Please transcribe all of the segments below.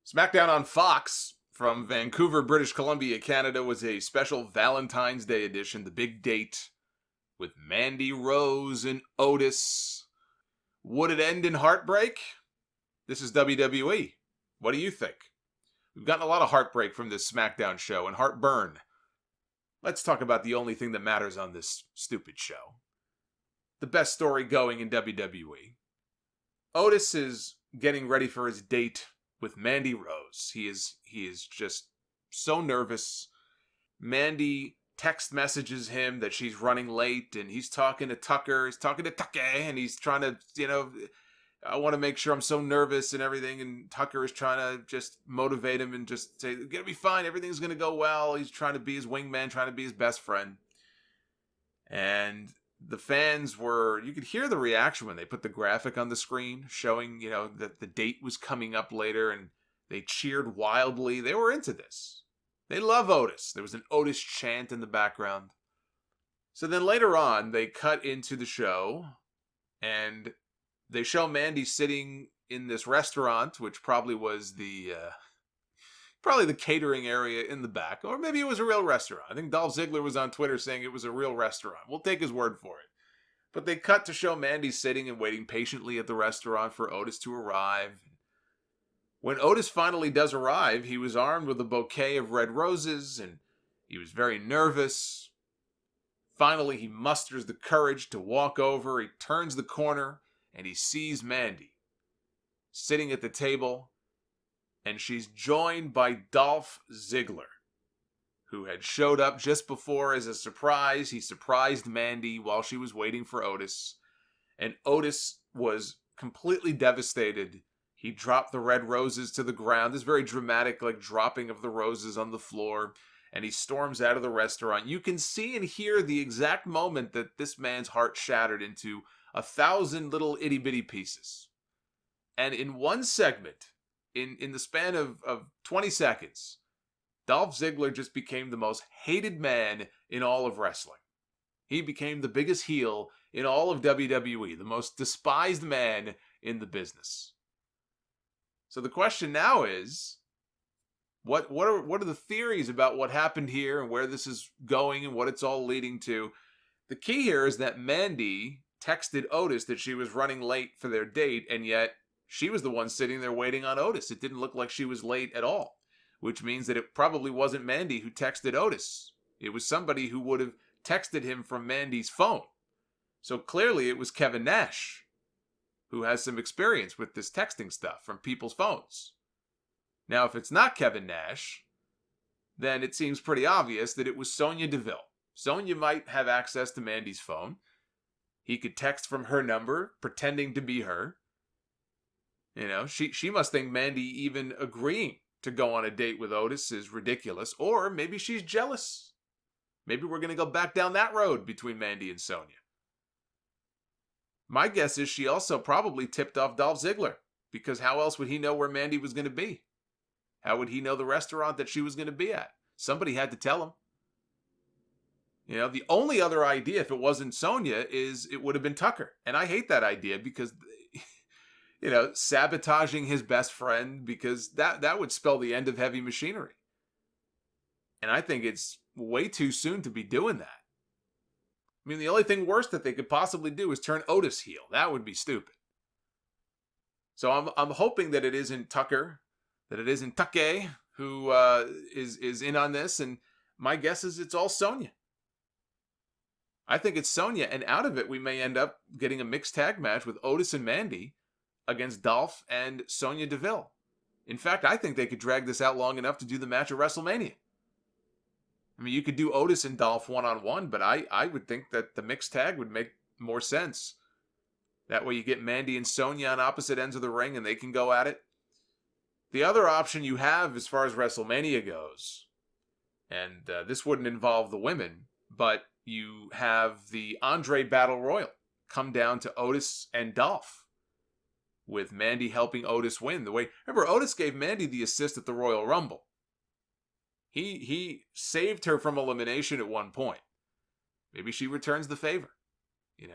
Smackdown on Fox from Vancouver, British Columbia, Canada was a special Valentine's Day edition, the big date with Mandy Rose and Otis. Would it end in heartbreak? This is WWE. What do you think? We've gotten a lot of heartbreak from this Smackdown show and heartburn. Let's talk about the only thing that matters on this stupid show. The best story going in WWE. Otis is getting ready for his date with Mandy Rose. He is just so nervous. Mandy text messages him that she's running late, and he's talking to Tucker. He's talking to Tucker, and he's trying to, I want to make sure I'm so nervous and everything. And Tucker is trying to just motivate him and just say, it's going to be fine. Everything's going to go well. He's trying to be his wingman, trying to be his best friend. And the fans you could hear the reaction when they put the graphic on the screen showing, that the date was coming up later, and they cheered wildly. They were into this. They love Otis. There was an Otis chant in the background. So then later on, they cut into the show, and they show Mandy sitting in this restaurant, which probably was the catering area in the back. Or maybe it was a real restaurant. I think Dolph Ziggler was on Twitter saying it was a real restaurant. We'll take his word for it. But they cut to show Mandy sitting and waiting patiently at the restaurant for Otis to arrive. When Otis finally does arrive, he was armed with a bouquet of red roses, and he was very nervous. Finally, he musters the courage to walk over. He turns the corner, and he sees Mandy sitting at the table, and she's joined by Dolph Ziggler, who had showed up just before as a surprise. He surprised Mandy while she was waiting for Otis, and Otis was completely devastated. He dropped the red roses to the ground, this very dramatic dropping of the roses on the floor, and he storms out of the restaurant. You can see and hear the exact moment that this man's heart shattered into 1,000 little itty-bitty pieces. And in one segment, in the span of 20 seconds, Dolph Ziggler just became the most hated man in all of wrestling. He became the biggest heel in all of WWE, the most despised man in the business. So the question now is, what are the theories about what happened here and where this is going and what it's all leading to? The key here is that Mandy texted Otis that she was running late for their date, and yet she was the one sitting there waiting on Otis. It didn't look like she was late at all, which means that it probably wasn't Mandy who texted Otis. It was somebody who would have texted him from Mandy's phone. So clearly it was Kevin Nash, who has some experience with this texting stuff from people's phones. Now, if it's not Kevin Nash, then it seems pretty obvious that it was Sonya Deville. Sonya might have access to Mandy's phone. He could text from her number, pretending to be her. She must think Mandy even agreeing to go on a date with Otis is ridiculous. Or maybe she's jealous. Maybe we're going to go back down that road between Mandy and Sonya. My guess is she also probably tipped off Dolph Ziggler, because how else would he know where Mandy was going to be? How would he know the restaurant that she was going to be at? Somebody had to tell him. The only other idea, if it wasn't Sonya, is it would have been Tucker. And I hate that idea because, sabotaging his best friend, because that would spell the end of heavy machinery. And I think it's way too soon to be doing that. I mean, the only thing worse that they could possibly do is turn Otis heel. That would be stupid. So I'm hoping that it isn't Tucker, that it isn't Tucker who is in on this, and my guess is it's all Sonya. I think it's Sonya, and out of it we may end up getting a mixed tag match with Otis and Mandy against Dolph and Sonya Deville. In fact, I think they could drag this out long enough to do the match at WrestleMania. I mean, you could do Otis and Dolph one-on-one, but I would think that the mixed tag would make more sense. That way you get Mandy and Sonya on opposite ends of the ring and they can go at it. The other option you have as far as WrestleMania goes, and this wouldn't involve the women, but you have the Andre Battle Royal come down to Otis and Dolph, with Mandy helping Otis win. Remember, Otis gave Mandy the assist at the Royal Rumble. He saved her from elimination at one point. Maybe she returns the favor.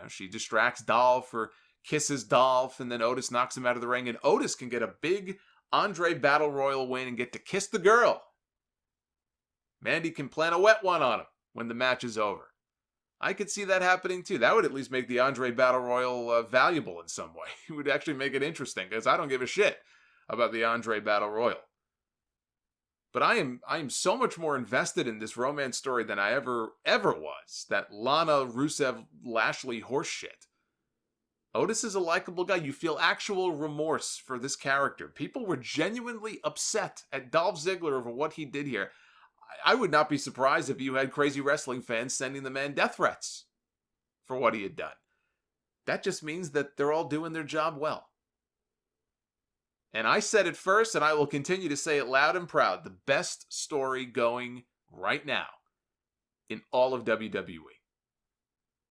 She distracts Dolph or kisses Dolph, and then Otis knocks him out of the ring, and Otis can get a big Andre Battle Royal win and get to kiss the girl. Mandy can plan a wet one on him when the match is over. I could see that happening too. That would at least make the Andre Battle Royal valuable in some way. It would actually make it interesting, because I don't give a shit about the Andre Battle Royal. But I am so much more invested in this romance story than I ever was. That Lana Rusev Lashley horse shit. Otis is a likable guy. You feel actual remorse for this character. People were genuinely upset at Dolph Ziggler over what he did here. I would not be surprised if you had crazy wrestling fans sending the man death threats for what he had done. That just means that they're all doing their job well. And I said it first, and I will continue to say it loud and proud. The best story going right now in all of WWE.